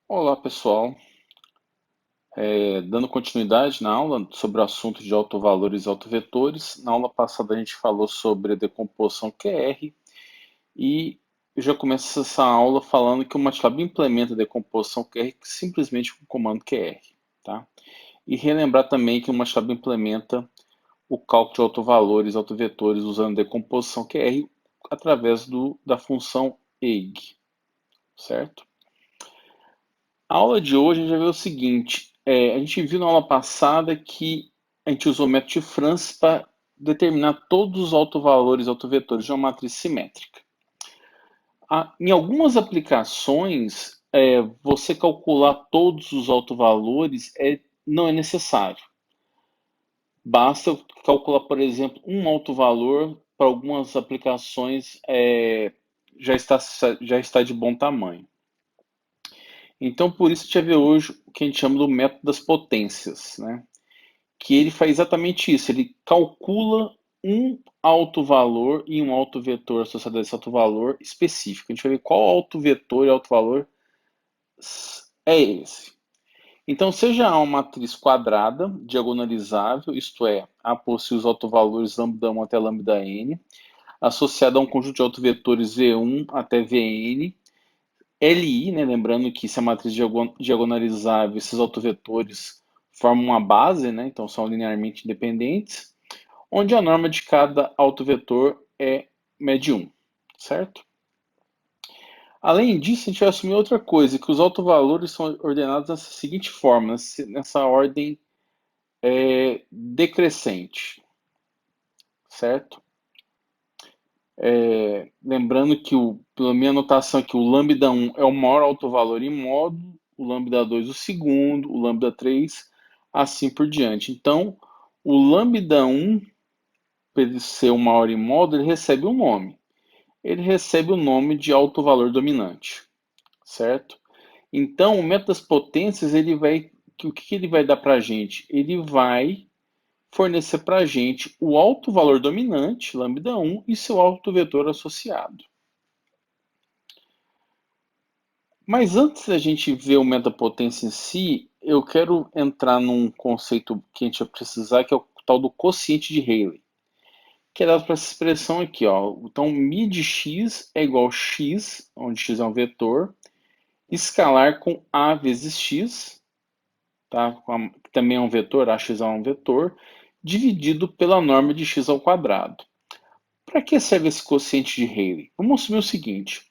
Olá, pessoal. Dando continuidade na aula sobre o assunto de autovalores e autovetores. Na aula passada a gente falou sobre a decomposição QR e eu já começo essa aula falando que o MATLAB implementa a decomposição QR simplesmente com o comando QR, tá? E relembrar também que o MATLAB implementa o cálculo de autovalores e autovetores usando a decomposição QR através da função EIG, certo? A aula de hoje a gente vai ver o seguinte: a gente viu na aula passada que a gente usou o método de Franz para determinar todos os autovalores e autovetores de uma matriz simétrica. Em algumas aplicações, você calcular todos os autovalores não é necessário. Basta eu calcular, por exemplo, um autovalor para algumas aplicações já está de bom tamanho. Então, por isso a gente vai ver hoje o que a gente chama do método das potências, né? Que ele faz exatamente isso, ele calcula um autovalor e um autovetor associado a esse autovalor específico. A gente vai ver qual autovetor e autovalor é esse. Então, seja A uma matriz quadrada, diagonalizável, isto é, A possui os autovalores lambda1 até lambda-n, associada a um conjunto de autovetores V1 até Vn, Li, né, lembrando que se a matriz diagonalizável, esses autovetores formam uma base, né, então são linearmente independentes, onde a norma de cada autovetor é MED1, certo? Além disso, a gente vai assumir outra coisa, que os autovalores são ordenados dessa seguinte forma, nessa ordem decrescente, certo? Lembrando que, pela minha anotação aqui, o lambda1 é o maior autovalor em módulo, o lambda2 o segundo, o lambda3, assim por diante. Então, o lambda1, para ele ser o maior em módulo, ele recebe um nome. Ele recebe o nome de autovalor dominante, certo? Então, o método das potências, o que ele vai dar para a gente? Ele vai fornecer para a gente o autovalor dominante, lambda1, e seu autovetor associado. Mas antes da gente ver o metapotência em si, eu quero entrar num conceito que a gente vai precisar, que é o tal do quociente de Rayleigh, que é dado para essa expressão aqui, ó. Então, mi de x é igual a x, onde x é um vetor, escalar com a vezes x, tá? Que também é um vetor, ax é um vetor, dividido pela norma de x ao quadrado. Para que serve esse quociente de Rayleigh? Vamos assumir o seguinte: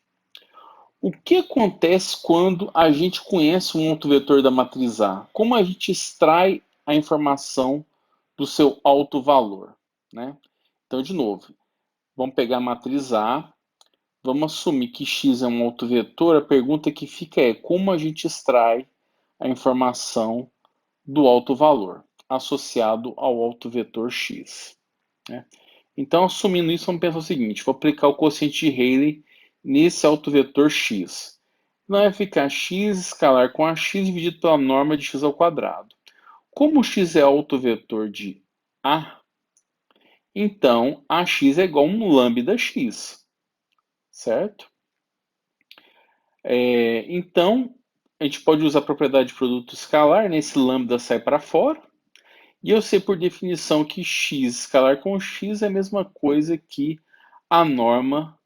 o que acontece quando a gente conhece um autovetor da matriz A? Como a gente extrai a informação do seu autovalor, né? Então, de novo, vamos pegar a matriz A, vamos assumir que x é um autovetor. A pergunta que fica é como a gente extrai a informação do autovalor associado ao autovetor x, né? Então, assumindo isso, vamos pensar o seguinte: vou aplicar o quociente de Rayleigh nesse autovetor x. Vai ficar x escalar com ax dividido pela norma de x ao quadrado. Como x é autovetor de A, então ax é igual a um lambda x, certo? Então, a gente pode usar a propriedade de produto escalar, né? Esse lambda sai para fora. E eu sei por definição que x escalar com x é a mesma coisa que a norma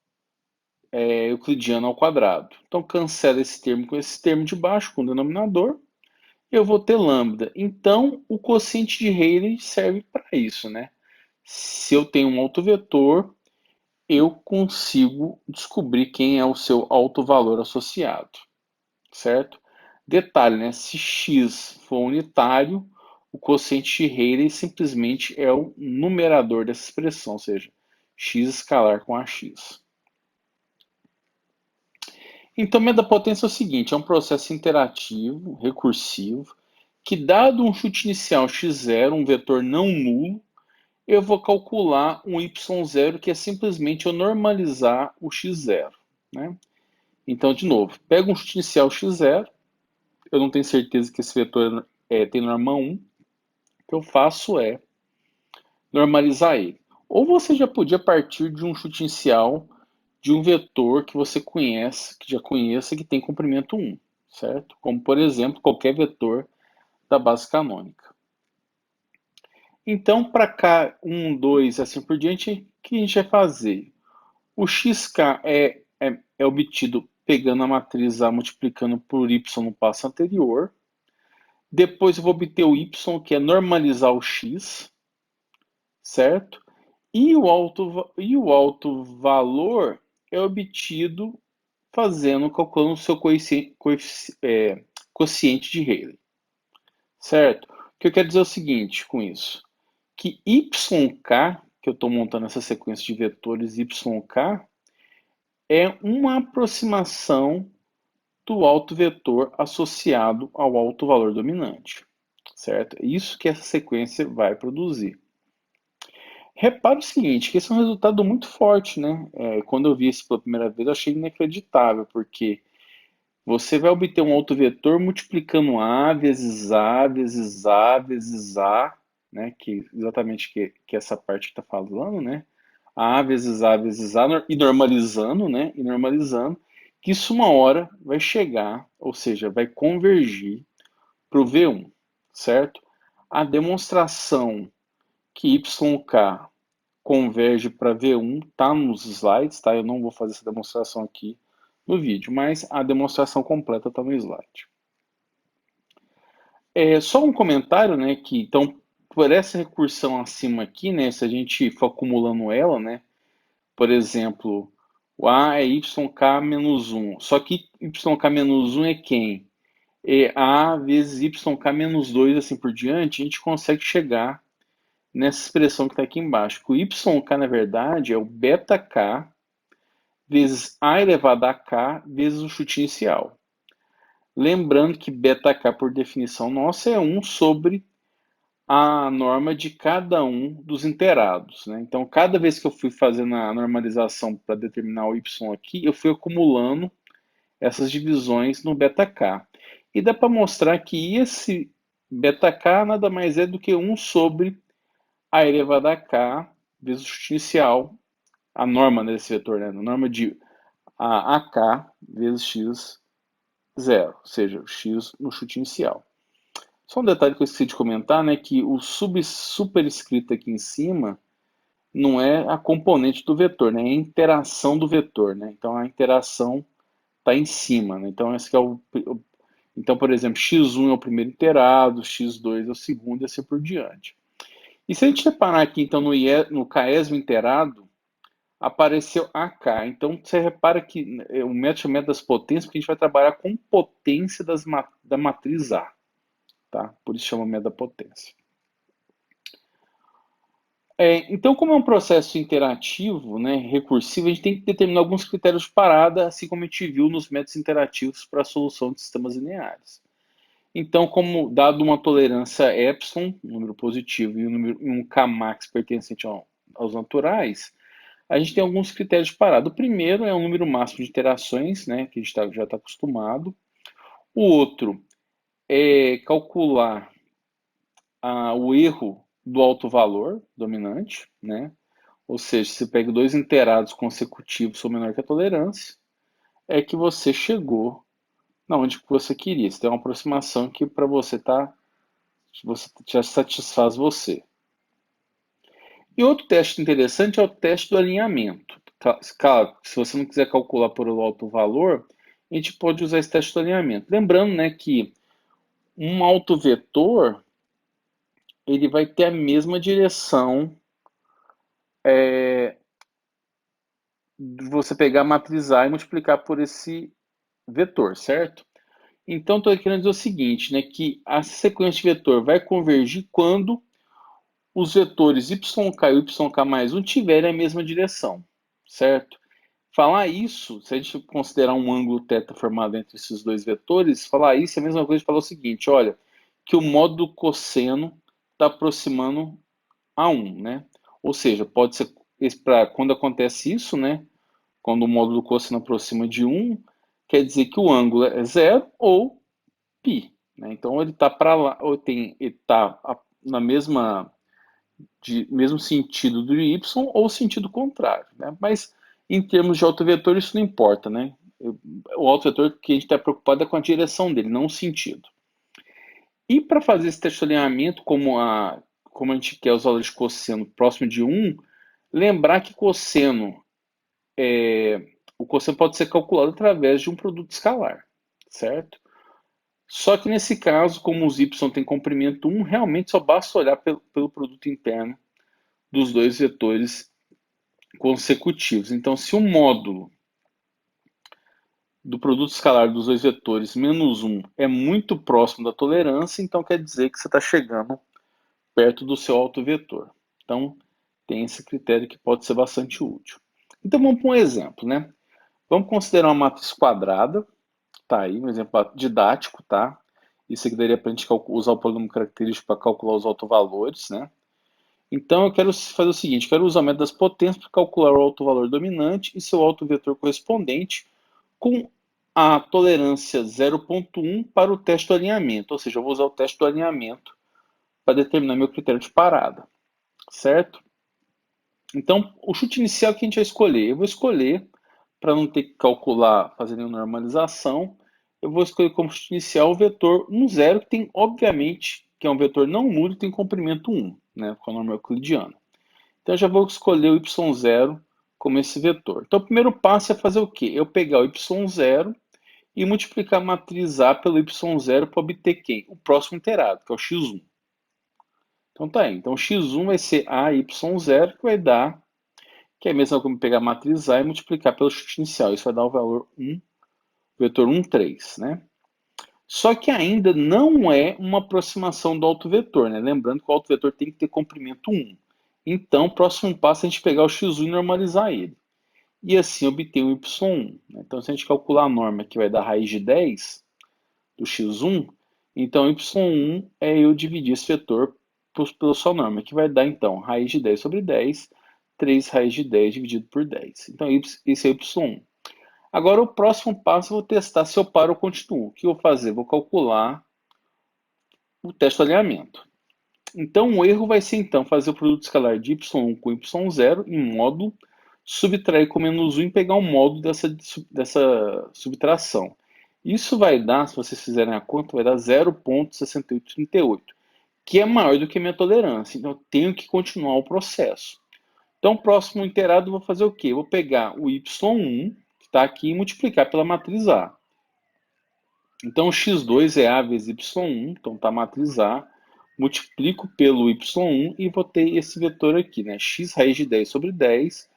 euclidiana ao quadrado. Então, cancela esse termo com esse termo de baixo, com o denominador. Eu vou ter lambda. Então, o quociente de Rayleigh serve para isso, né? Se eu tenho um autovetor, eu consigo descobrir quem é o seu autovalor associado, certo? Detalhe, né? Se x for unitário, o quociente de Rayleigh simplesmente é o numerador dessa expressão, ou seja, x escalar com ax. Então, metapotência é o seguinte: é um processo interativo, recursivo, que dado um chute inicial x0, um vetor não nulo, eu vou calcular um y0, que é simplesmente eu normalizar o x0, né? Então, de novo, pego um chute inicial x0, eu não tenho certeza que esse vetor tem norma 1, o que eu faço é normalizar ele. Ou você já podia partir de um chute inicial de um vetor que você conhece, que já conheça, que tem comprimento 1. certo? Como, por exemplo, qualquer vetor da base canônica. Então, para K, 1, 2, assim por diante, o que a gente vai fazer? O xk é obtido pegando a matriz A multiplicando por y no passo anterior. Depois eu vou obter o y, que é normalizar o x, certo? E o alto valor é obtido calculando o seu quociente de Rayleigh, certo? O que eu quero dizer é o seguinte com isso, que yk, que eu estou montando essa sequência de vetores yk, é uma aproximação do alto vetor associado ao alto valor dominante, certo? É isso que essa sequência vai produzir. Repara o seguinte, que esse é um resultado muito forte, né? Quando eu vi isso pela primeira vez, eu achei inacreditável, porque você vai obter um autovetor multiplicando A vezes A vezes A vezes A, né? Que exatamente que essa parte que está falando, né? A vezes A vezes A e normalizando, né? E normalizando, que isso uma hora vai chegar, ou seja, vai convergir para o V1, certo? A demonstração que YK converge para V1 está nos slides, tá? Eu não vou fazer essa demonstração aqui no vídeo, mas a demonstração completa está no slide. Só um comentário, né, que então por essa recursão acima aqui, né, se a gente for acumulando ela, né, por exemplo, o A é yk menos 1, só que yk menos 1 é quem? É A vezes yk menos 2, assim por diante, a gente consegue chegar nessa expressão que está aqui embaixo. O yk, na verdade, é o beta-k vezes a elevado a k vezes o chute inicial. Lembrando que beta-k, por definição nossa, é 1 sobre a norma de cada um dos inteirados, né? Então, cada vez que eu fui fazendo a normalização para determinar o y aqui, eu fui acumulando essas divisões no beta-k. E dá para mostrar que esse beta-k nada mais é do que 1 sobre a elevado a k vezes o chute inicial, a norma desse vetor, né? A norma de AK vezes x zero, ou seja, o x no chute inicial. Só um detalhe que eu esqueci de comentar, né, que o superescrito aqui em cima não é a componente do vetor, né, é a interação do vetor, né? Então a interação está em cima, né? Então esse é então, por exemplo, x1 é o primeiro iterado, x2 é o segundo e assim por diante. E se a gente reparar aqui, então, no késimo iterado, apareceu AK. Então, você repara que o método chama das potências, porque a gente vai trabalhar com potência da matriz A. Tá? Por isso chama método da potência. Então, como é um processo interativo, né, recursivo, a gente tem que determinar alguns critérios de parada, assim como a gente viu nos métodos interativos para a solução de sistemas lineares. Então, como dado uma tolerância epsilon, um número positivo, e um Kmax pertencente aos naturais, a gente tem alguns critérios de parada. O primeiro é o número máximo de interações, né, que a gente já está acostumado. O outro é calcular o erro do alto valor dominante, né? Ou seja, se pega dois inteirados consecutivos ou menor que a tolerância, é que você chegou na onde você queria. Você tem uma aproximação que para você já satisfaz você. E outro teste interessante é o teste do alinhamento. Claro, se você não quiser calcular por alto valor, a gente pode usar esse teste do alinhamento. Lembrando, né, que um autovetor ele vai ter a mesma direção de você pegar a matriz A e multiplicar por esse vetor, certo? Então, estou querendo dizer o seguinte, né, que a sequência de vetor vai convergir quando os vetores yk e yk mais 1 tiverem a mesma direção, certo? Falar isso, se a gente considerar um ângulo θ formado entre esses dois vetores, falar isso é a mesma coisa que falar o seguinte, olha, que o módulo cosseno está aproximando a 1, né? Ou seja, pode ser, quando acontece isso, né? Quando o módulo cosseno aproxima de 1, quer dizer que o ângulo é zero ou π, né? Então ele está para lá, ou ele está na mesmo sentido do y ou sentido contrário, né? Mas em termos de autovetor isso não importa, né? O autovetor que a gente está preocupado é com a direção dele, não o sentido. E para fazer esse teste de alinhamento, como a gente quer os valores de cosseno próximo de 1, lembrar que o cosseno pode ser calculado através de um produto escalar, certo? Só que nesse caso, como os y têm comprimento 1, realmente só basta olhar pelo produto interno dos dois vetores consecutivos. Então, se o módulo do produto escalar dos dois vetores menos 1 é muito próximo da tolerância, então quer dizer que você está chegando perto do seu autovetor. Então, tem esse critério que pode ser bastante útil. Então, vamos para um exemplo, né? Vamos considerar uma matriz quadrada, tá aí, um exemplo didático, tá? Isso aqui daria para a gente usar o polínômo característico para calcular os autovalores, né? Então, eu quero fazer o seguinte, quero usar o método das potências para calcular o autovalor dominante e seu autovetor correspondente com a tolerância 0,1 para o teste do alinhamento, ou seja, eu vou usar o teste do alinhamento para determinar meu critério de parada, certo? Então, o chute inicial que a gente vai escolher, eu vou escolher, para não ter que calcular, fazer nenhuma normalização, eu vou escolher como chute inicial o vetor 1, 0, que tem, obviamente, que é um vetor não nulo e tem comprimento 1, né, com a norma euclidiana. Então, eu já vou escolher o y0 como esse vetor. Então, o primeiro passo é fazer o quê? Eu pegar o y0 e multiplicar a matriz A pelo y0 para obter quem? O próximo iterado, que é o x1. Então tá aí. Então x1 vai ser AY0, que vai dar, que é a mesma coisa que pegar a matriz A e multiplicar pelo chute inicial. Isso vai dar o valor 1, vetor 1, 3, né? Só que ainda não é uma aproximação do autovetor, né? Lembrando que o autovetor tem que ter comprimento 1. Então, o próximo passo é a gente pegar o x1 e normalizar ele. E assim obter o y1. Então, se a gente calcular a norma que vai dar raiz de 10 do x1, então y1 é eu dividir esse vetor pela sua norma, que vai dar então raiz de 10 sobre 10, 3 raiz de 10 dividido por 10. Então esse é y1. Agora o próximo passo eu vou testar se eu paro ou continuo. O que eu vou fazer? Vou calcular o teste de alinhamento. Então o erro vai ser então fazer o produto escalar de y1 com y0 em módulo, subtrair com menos 1 e pegar um módulo dessa subtração. Isso vai dar, se vocês fizerem a conta, vai dar 0,6838, que é maior do que a minha tolerância. Então, eu tenho que continuar o processo. Então, o próximo iterado, eu vou fazer o quê? Eu vou pegar o y1, que está aqui, e multiplicar pela matriz A. Então, o x2 é A vezes y1, então está a matriz A. Multiplico pelo y1 e vou ter esse vetor aqui, né? X raiz de 10 sobre 10.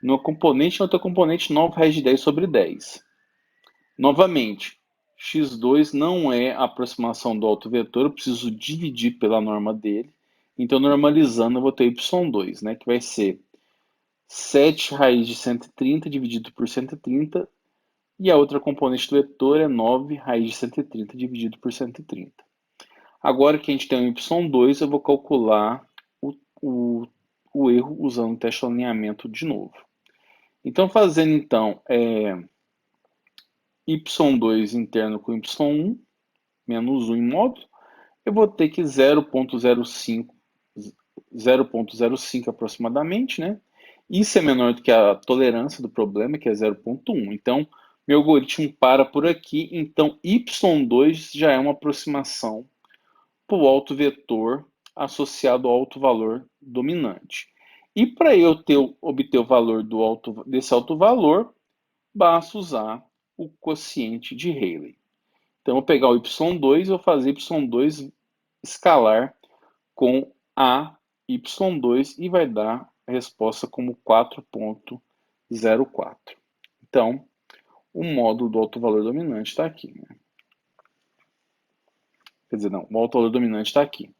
No componente, no outro componente, 9 raiz de 10 sobre 10. Novamente, x2 não é a aproximação do autovetor, eu preciso dividir pela norma dele. Então, normalizando, eu vou ter y2, né, que vai ser 7 raiz de 130 dividido por 130, e a outra componente do vetor é 9 raiz de 130 dividido por 130. Agora que a gente tem um y2, eu vou calcular o erro usando o teste de alinhamento de novo. Então, fazendo então y2 interno com y1, menos 1 em módulo, eu vou ter que 0,05 aproximadamente, né? Isso é menor do que a tolerância do problema, que é 0,1. Então, meu algoritmo para por aqui. Então, y2 já é uma aproximação para o autovetor associado ao autovalor dominante. E para eu obter o valor desse autovalor, basta usar o quociente de Rayleigh. Então, eu vou pegar o y2 e vou fazer y2 escalar com a y2 e vai dar a resposta como 4,04. Então, o módulo do autovalor dominante está aqui, né? Quer dizer, não, o autovalor dominante está aqui,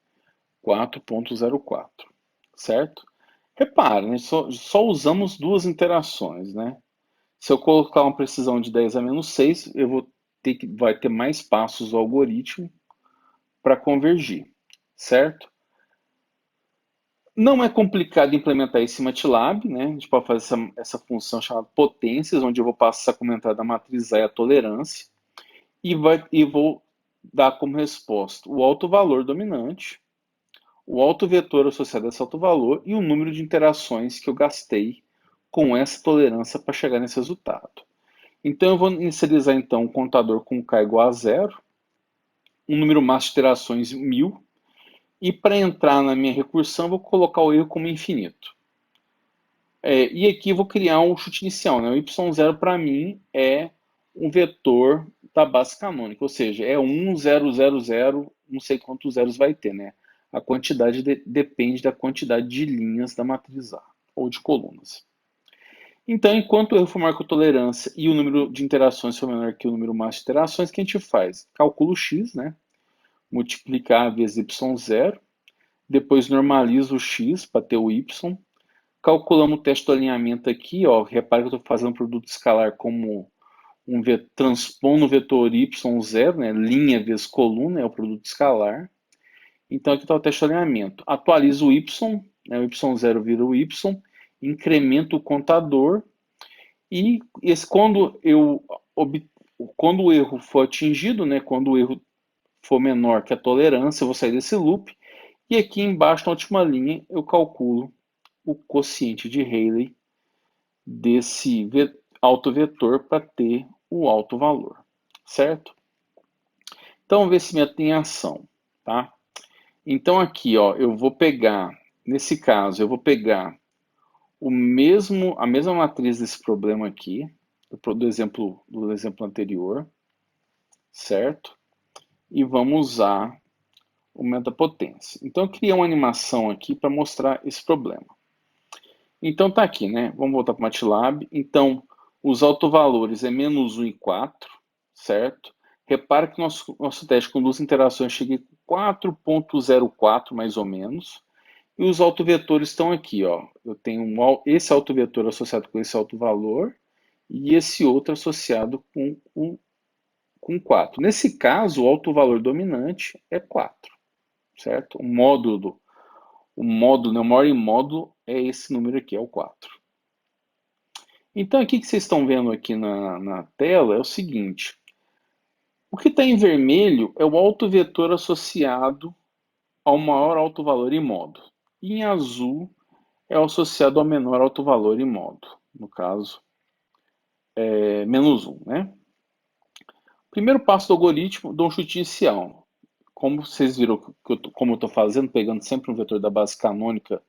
4,04, certo? Repare, né, só usamos duas interações, né? Se eu colocar uma precisão de 10 a menos 6, vai ter mais passos do algoritmo para convergir, certo? Não é complicado implementar esse MATLAB, né? A gente pode fazer essa função chamada potências, onde eu vou passar como entrada a matriz A e a tolerância, e vou dar como resposta o autovalor dominante, o autovetor associado a esse autovalor e o número de interações que eu gastei com essa tolerância para chegar nesse resultado. Então eu vou inicializar então um contador com k igual a 0, um número máximo de iterações 1000, e para entrar na minha recursão, eu vou colocar o erro como infinito. E aqui eu vou criar um chute inicial, né? O y0 para mim é um vetor da base canônica, ou seja, é 1, 0, 0, 0, não sei quantos zeros vai ter, né? A quantidade depende da quantidade de linhas da matriz A, ou de colunas. Então, enquanto o erro for maior que a tolerância e o número de interações for menor que o número máximo de interações, o que a gente faz? Calcula o x, né? Multiplicar vezes y0, depois normaliza o x para ter o y, calculamos o teste do alinhamento aqui, ó. Repare que eu estou fazendo produto escalar como transpondo o vetor y0, né? Linha vezes coluna é o produto escalar. Então aqui está o teste de alinhamento. Atualizo o y, né? O y0 vira o y, incremento o contador e quando o erro for atingido, né? Quando o erro for menor que a tolerância, eu vou sair desse loop. E aqui embaixo, na última linha, eu calculo o quociente de Rayleigh desse autovetor para ter o alto valor, certo? Então, o vencimento em ação, tá? Então, aqui, ó, eu vou pegar, nesse caso, eu vou pegar a mesma matriz desse problema aqui, do exemplo anterior, certo? E vamos usar o metapotência. Então, eu criei uma animação aqui para mostrar esse problema. Então, tá aqui, né? Vamos voltar para o MATLAB. Então, os autovalores é menos 1 e 4, certo? Repara que nosso teste com duas interações chega em 4.04, mais ou menos. E os autovetores estão aqui, ó. Eu tenho esse autovetor associado com esse autovalor e esse outro associado com 4. Nesse caso, o autovalor dominante é 4, certo? O módulo, né, o maior em módulo é esse número aqui, é o 4. Então, aqui que vocês estão vendo aqui na tela é o seguinte. O que está em vermelho é o autovetor associado ao maior autovalor em módulo. E em azul é o associado ao menor autovalor em módulo. No caso, é menos 1, né? Primeiro passo do algoritmo, dou um chute inicial. Como vocês viram, como eu estou fazendo, pegando sempre um vetor da base canônica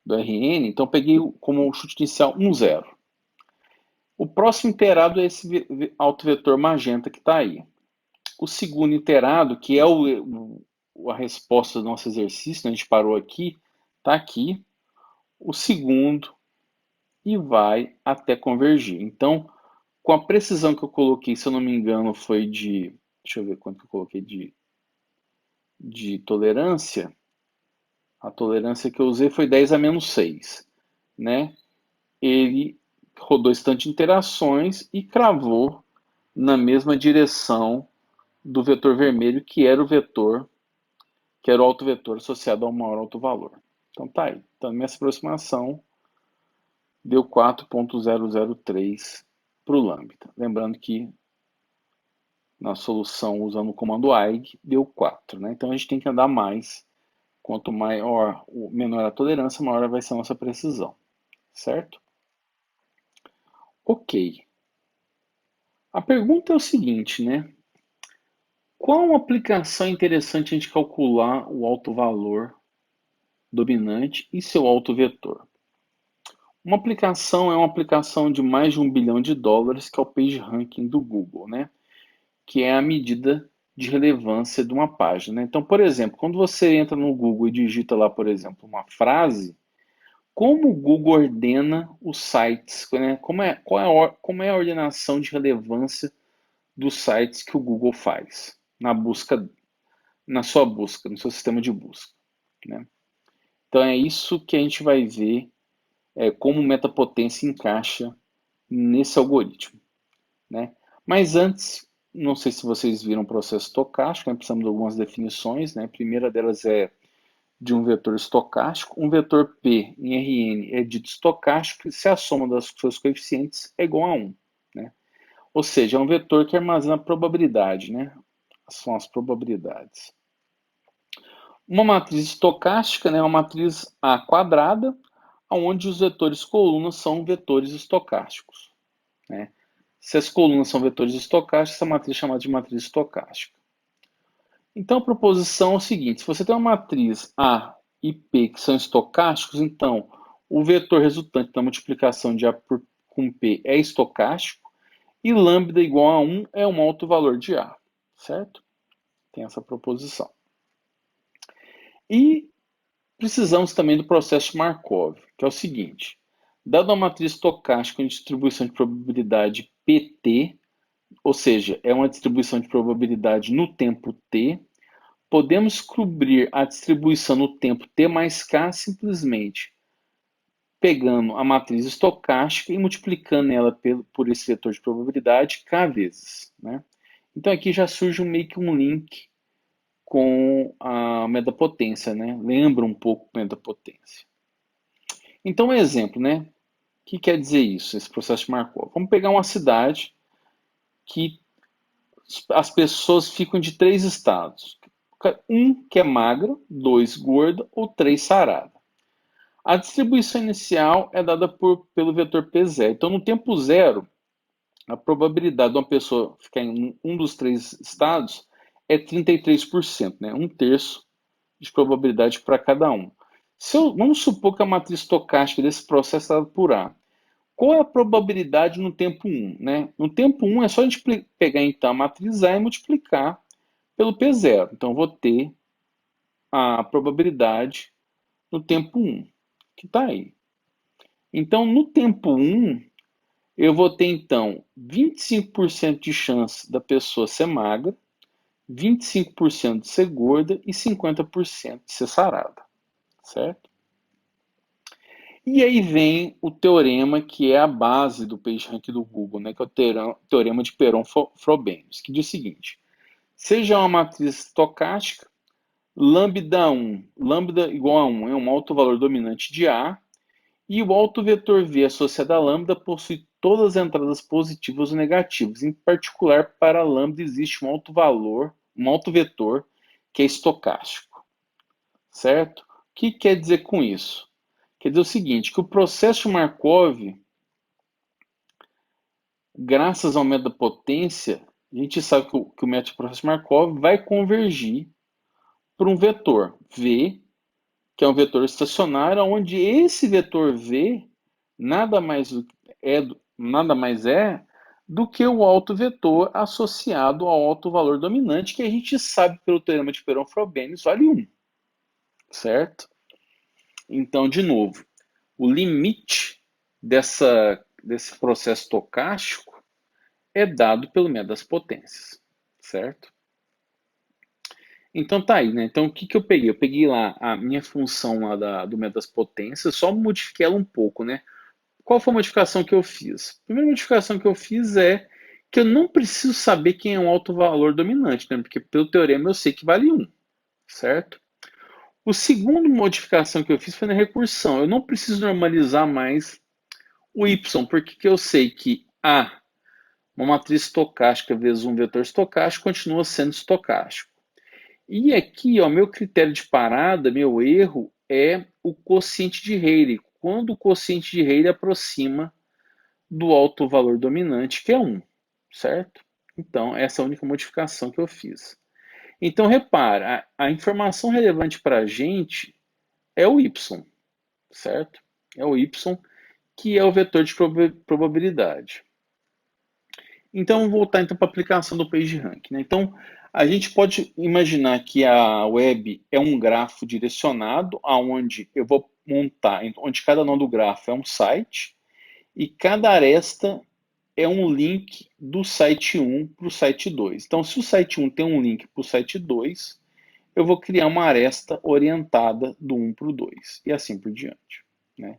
do RN, então peguei como chute inicial 1, 0. O próximo iterado é esse autovetor magenta que está aí. O segundo iterado, que é a resposta do nosso exercício, né? A gente parou aqui, está aqui. O segundo e vai até convergir. Então, com a precisão que eu coloquei, se eu não me engano, foi de... Deixa eu ver quanto que eu coloquei de tolerância. A tolerância que eu usei foi 10 a menos 6, né? Ele rodou esse tanto de interações e cravou na mesma direção do vetor vermelho, que era o autovetor associado ao maior autovalor. Então tá aí. Então minha aproximação deu 4.003 para o lambda. Lembrando que na solução usando o comando AIG deu 4, né? Então a gente tem que andar mais. Quanto menor a tolerância, maior vai ser a nossa precisão, certo? Ok. A pergunta é o seguinte, né? Qual aplicação é interessante a gente calcular o autovalor dominante e seu autovetor? Uma aplicação é uma aplicação de mais de $1 bilhão, que é o PageRank do Google, né? Que é a medida de relevância de uma página. Então, por exemplo, quando você entra no Google e digita lá, por exemplo, uma frase, como o Google ordena os sites, né? Como é a ordenação de relevância dos sites que o Google faz na sua busca, no seu sistema de busca, né? Então é isso que a gente vai ver como o metapotência encaixa nesse algoritmo, né? Mas antes, não sei se vocês viram o processo estocástico, né? Precisamos de algumas definições, né? A primeira delas é de um vetor estocástico. Um vetor P em Rn é dito estocástico se a soma dos seus coeficientes é igual a 1, né? Ou seja, é um vetor que armazena probabilidade, né? São as probabilidades. Uma matriz estocástica, né, é uma matriz A quadrada, onde os vetores colunas são vetores estocásticos, né? Se as colunas são vetores estocásticos, essa matriz é chamada de matriz estocástica. Então, a proposição é o seguinte: se você tem uma matriz A e P que são estocásticos, então o vetor resultante da multiplicação de A com P é estocástico e lambda igual a 1 é um alto valor de A, certo? Tem essa proposição. E precisamos também do processo de Markov, que é o seguinte: dada uma matriz estocástica em distribuição de probabilidade PT, ou seja, é uma distribuição de probabilidade no tempo t, podemos descobrir a distribuição no tempo t mais k simplesmente pegando a matriz estocástica e multiplicando ela por esse vetor de probabilidade k vezes, né? Então aqui já surge meio que um link com a metapotência, né? Lembra um pouco a metapotência. Então, um exemplo, né? O que quer dizer isso, esse processo de Markov? Vamos pegar uma cidade que as pessoas ficam de 3 estados. 1 que é magra, 2 gorda ou 3 sarada. A distribuição inicial é dada pelo vetor P0. Então, no tempo zero, a probabilidade de uma pessoa ficar em um dos 3 estados é 33%, né? Um terço de probabilidade para cada um. Vamos supor que a matriz estocástica desse processo é dada por A. Qual é a probabilidade no tempo 1? Né? No tempo 1 é só a gente pegar então a matriz A e multiplicar pelo P0. Então, eu vou ter a probabilidade no tempo 1, que está aí. Então, no tempo 1, eu vou ter, então, 25% de chance da pessoa ser magra, 25% de ser gorda e 50% de ser sarada, certo? E aí vem o teorema que é a base do PageRank do Google, né, que é o teorema de Perron-Frobenius, que diz o seguinte: seja uma matriz estocástica, lambda 1, lambda igual a 1 é um alto valor dominante de A, e o alto vetor V associado a lambda possui todas as entradas positivas ou negativas. Em particular, para lambda existe um alto valor, um alto vetor que é estocástico, certo? O que quer dizer com isso? Quer dizer o seguinte, que o processo de Markov, graças ao método da potência, a gente sabe que o método de processo de Markov vai convergir para um vetor V, que é um vetor estacionário, onde esse vetor V nada mais é do que o alto vetor associado ao alto valor dominante, que a gente sabe pelo teorema de Perron-Frobenius vale 1, certo? Então, de novo, o limite desse processo estocástico é dado pelo método das potências, certo? Então tá aí, né? Então o que eu peguei? Eu peguei lá a minha função lá do método das potências, só modifiquei ela um pouco, né? Qual foi a modificação que eu fiz? A primeira modificação que eu fiz é que eu não preciso saber quem é um alto valor dominante, né? Porque pelo teorema eu sei que vale 1, certo? O segundo modificação que eu fiz foi na recursão. Eu não preciso normalizar mais o y, porque eu sei que A, uma matriz estocástica vezes um vetor estocástico, continua sendo estocástico. E aqui, ó, meu critério de parada, meu erro, é o quociente de Rayleigh. Quando o quociente de Rayleigh aproxima do alto valor dominante, que é 1, certo? Então, essa é a única modificação que eu fiz. Então, repara, a informação relevante para a gente é o y, certo? É o y, que é o vetor de probabilidade. Então, vamos voltar então para a aplicação do PageRank, né? Então, a gente pode imaginar que a web é um grafo direcionado, aonde eu vou montar, onde cada nó do grafo é um site, e cada aresta é um link do site 1 para o site 2. Então, se o site 1 tem um link para o site 2, eu vou criar uma aresta orientada do 1 para o 2, e assim por diante, né?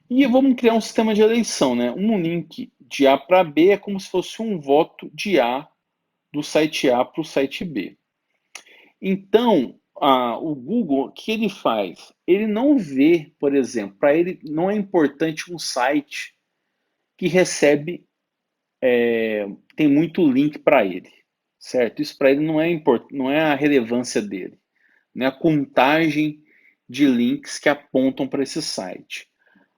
E vamos criar um sistema de eleição, né? Um link de A para B é como se fosse um voto de A, do site A para o site B. Então, o Google, o que ele faz? Ele não vê, por exemplo, para ele não é importante um site que recebe, tem muito link para ele, certo? Isso para ele não é a relevância dele, não é a contagem de links que apontam para esse site.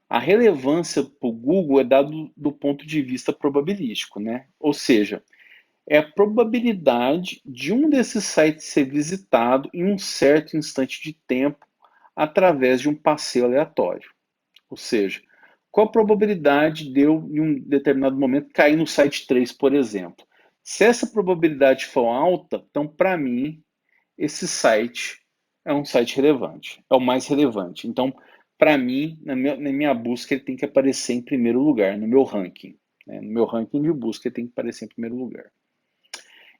A relevância para o Google é dada do ponto de vista probabilístico, né? Ou seja, é a probabilidade de um desses sites ser visitado em um certo instante de tempo através de um passeio aleatório. Ou seja, qual a probabilidade de eu, em um determinado momento, cair no site 3, por exemplo? Se essa probabilidade for alta, então, para mim, esse site é um site relevante, é o mais relevante. Então, para mim, na minha busca, ele tem que aparecer em primeiro lugar, no meu ranking. Né? No meu ranking de busca, ele tem que aparecer em primeiro lugar.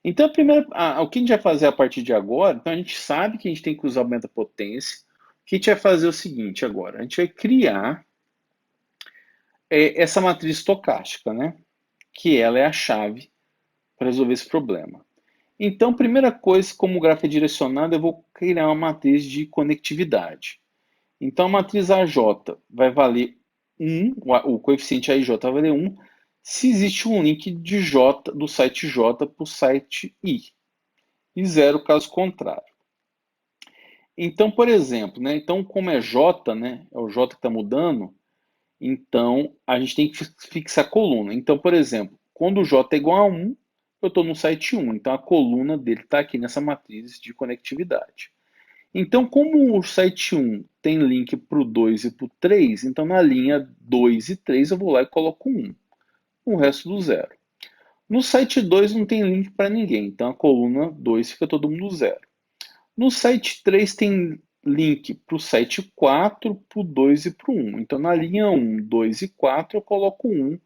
Então, o que a gente vai fazer a partir de agora? Então, a gente sabe que a gente tem que usar aumenta potência. O que a gente vai fazer é o seguinte agora: a gente vai criar essa matriz estocástica, né? Que ela é a chave para resolver esse problema. Então, primeira coisa, como o gráfico é direcionado, eu vou criar uma matriz de conectividade. Então, a matriz AJ vai valer 1, o coeficiente AIJ vai valer 1, se existe um link de J, do site J para o site I, e 0 caso contrário. Então, por exemplo, né, então, como é J, né, é o J que está mudando, então a gente tem que fixar a coluna. Então, por exemplo, quando o J é igual a 1, eu estou no site 1, então a coluna dele está aqui nessa matriz de conectividade. Então, como o site 1 tem link para o 2 e para o 3, então na linha 2 e 3 eu vou lá e coloco 1, o resto do 0. No site 2 não tem link para ninguém, então a coluna 2 fica todo mundo 0. No site 3 tem link para o site 4, para o 2 e para o 1. Então na linha 1, 2 e 4 eu coloco 1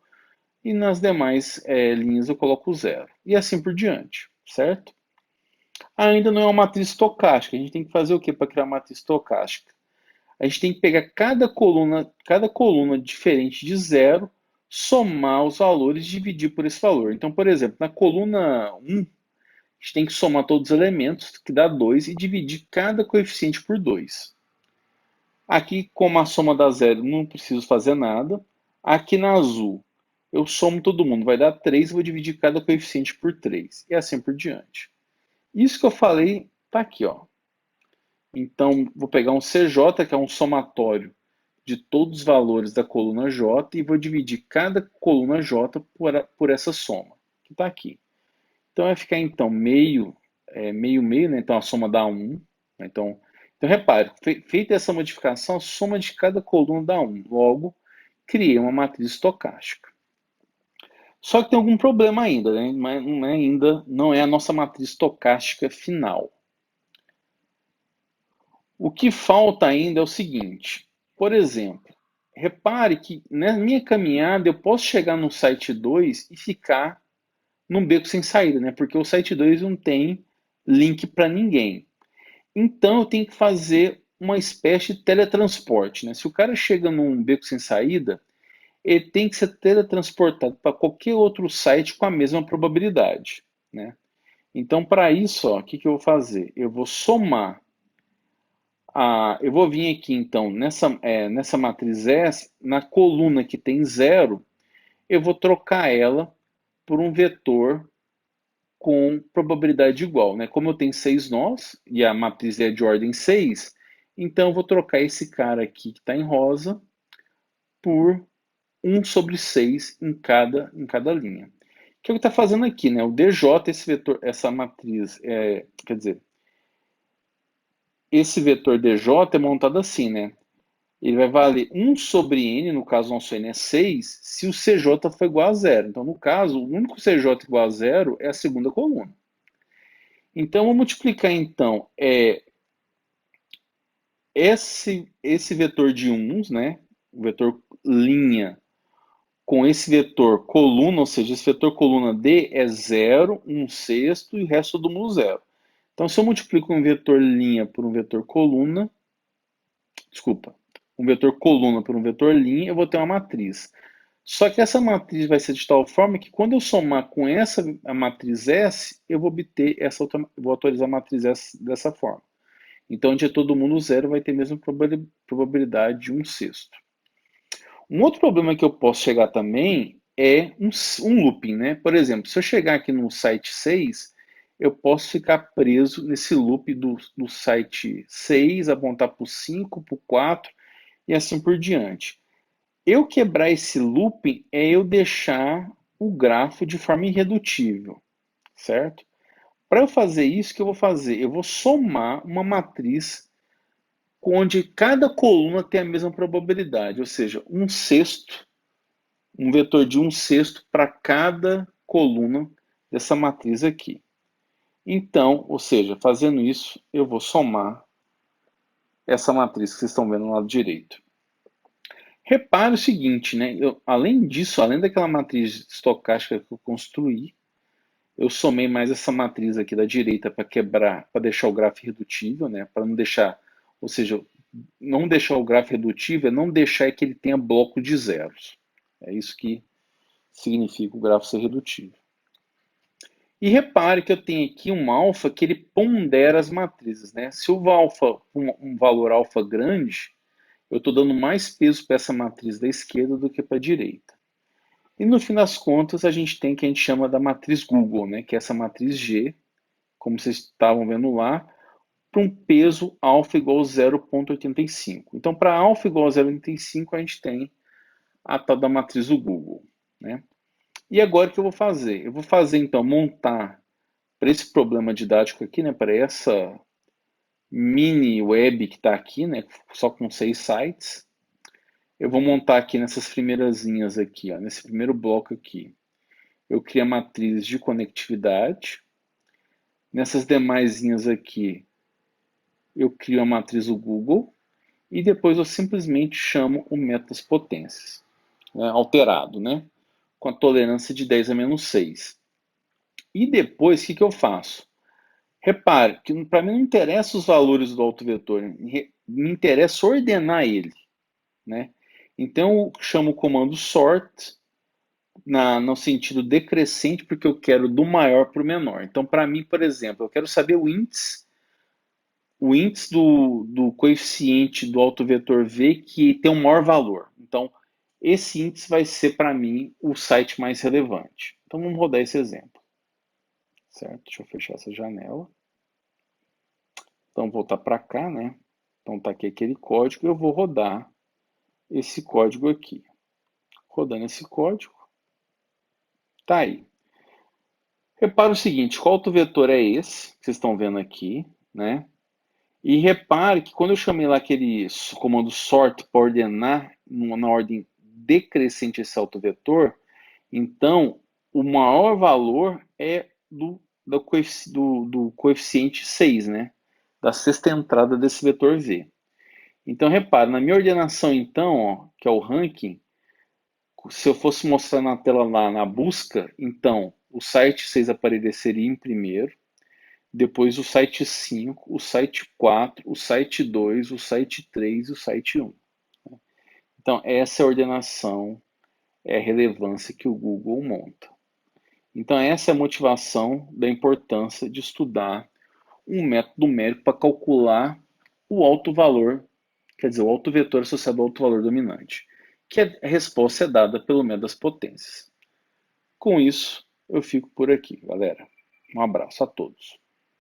e nas demais linhas eu coloco 0. E assim por diante, certo? Ainda não é uma matriz estocástica. A gente tem que fazer o que para criar uma matriz estocástica? A gente tem que pegar cada coluna diferente de 0, somar os valores e dividir por esse valor. Então, por exemplo, na coluna 1, a gente tem que somar todos os elementos, que dá 2, e dividir cada coeficiente por 2. Aqui, como a soma dá 0, não preciso fazer nada. Aqui na azul, eu somo todo mundo, vai dar 3, vou dividir cada coeficiente por 3. E assim por diante. Isso que eu falei está aqui, ó. Então, vou pegar um CJ, que é um somatório de todos os valores da coluna J, e vou dividir cada coluna J por essa soma, que está aqui. Então, vai ficar, então, meio, né? Então, a soma dá 1. Então repare, feita essa modificação, a soma de cada coluna dá 1. Logo, criei uma matriz estocástica. Só que tem algum problema ainda, né? Não é a nossa matriz estocástica final. O que falta ainda é o seguinte, por exemplo, repare que na minha caminhada eu posso chegar no site 2 e ficar num beco sem saída, né? Porque o site 2 não tem link para ninguém. Então eu tenho que fazer uma espécie de teletransporte, né? Se o cara chega num beco sem saída, ele tem que ser teletransportado para qualquer outro site com a mesma probabilidade, né? Então, para isso, o que eu vou fazer? Eu vou somar eu vou vir aqui, então, nessa matriz S, na coluna que tem 0, eu vou trocar ela por um vetor com probabilidade igual. Né? Como eu tenho 6 nós, e a matriz é de ordem 6, então eu vou trocar esse cara aqui que está em rosa por 1 sobre 6 em cada linha. O que eu está fazendo aqui? Né? O DJ, esse vetor, essa matriz, quer dizer, esse vetor DJ é montado assim, né? Ele vai valer 1 sobre n, no caso nosso n é 6, se o CJ for igual a 0. Então, no caso, o único CJ igual a 0 é a segunda coluna. Então, eu vou multiplicar, então, esse vetor de 1's, né? O vetor linha, com esse vetor coluna, ou seja, esse vetor coluna D é 0, 1 sexto e o resto todo mundo 0. Então, se eu multiplico um vetor linha por um vetor coluna, desculpa, um vetor coluna por um vetor linha, eu vou ter uma matriz. Só que essa matriz vai ser de tal forma que quando eu somar com a matriz S, eu vou obter vou atualizar a matriz S dessa forma. Então, onde é todo mundo 0, vai ter a mesma probabilidade de 1 sexto. Um outro problema que eu posso chegar também é um looping, né? Por exemplo, se eu chegar aqui no site 6, eu posso ficar preso nesse loop do site 6, apontar para o 5, para o 4 e assim por diante. Eu quebrar esse looping é eu deixar o grafo de forma irredutível, certo? Para eu fazer isso, o que eu vou fazer? Eu vou somar uma matriz onde cada coluna tem a mesma probabilidade, ou seja, um sexto, um vetor de um sexto para cada coluna dessa matriz aqui. Então, ou seja, fazendo isso, eu vou somar essa matriz que vocês estão vendo no lado direito. Repare o seguinte, né? Além disso, além daquela matriz estocástica que eu construí, eu somei mais essa matriz aqui da direita para quebrar, para deixar o grafo irredutível, né? Para não deixar, ou seja, não deixar o grafo irredutível é não deixar que ele tenha bloco de zeros. É isso que significa o grafo ser redutível. E repare que eu tenho aqui um alfa que ele pondera as matrizes, né? Se o alfa, um valor alfa grande, eu estou dando mais peso para essa matriz da esquerda do que para a direita. E no fim das contas, a gente tem o que a gente chama da matriz Google, né? Que é essa matriz G, como vocês estavam vendo lá, para um peso alfa igual a 0,85. Então, para alfa igual a 0,85, a gente tem a tal da matriz do Google, né? E agora o que eu vou fazer? Eu vou fazer, então, montar para esse problema didático aqui, né? Para essa mini web que está aqui, né? Só com 6 sites. Eu vou montar aqui nessas primeiras linhas aqui, ó, nesse primeiro bloco aqui. Eu crio a matriz de conectividade. Nessas demais linhas aqui, eu crio a matriz do Google. E depois eu simplesmente chamo o método das potências, né, alterado, né? Com a tolerância de 10 a menos 6. E depois, o que eu faço? Repare que para mim não interessa os valores do autovetor, me interessa ordenar ele, né? Então eu chamo o comando sort no sentido decrescente, porque eu quero do maior para o menor. Então, para mim, por exemplo, eu quero saber o índice do coeficiente do autovetor V que tem um maior valor. Então, esse índice vai ser, para mim, o site mais relevante. Então, vamos rodar esse exemplo. Certo? Deixa eu fechar essa janela. Então, voltar para cá, né? Então, tá aqui aquele código. Eu vou rodar esse código aqui. Rodando esse código. Tá aí. Repara o seguinte, qual autovetor é esse que vocês estão vendo aqui, né? E repare que quando eu chamei lá aquele comando sort para ordenar na ordem decrescente esse autovetor, então o maior valor é do coeficiente 6, né? Da sexta entrada desse vetor V. Então repare, na minha ordenação então, ó, que é o ranking, se eu fosse mostrar na tela lá na busca, então o site 6 apareceria em primeiro, depois o site 5, o site 4, o site 2, o site 3 e o site 1. Então, essa é a ordenação, é a relevância que o Google monta. Então, essa é a motivação da importância de estudar um método numérico para calcular o alto valor, quer dizer, o alto vetor associado ao alto valor dominante, que a resposta é dada pelo método das potências. Com isso, eu fico por aqui, galera. Um abraço a todos.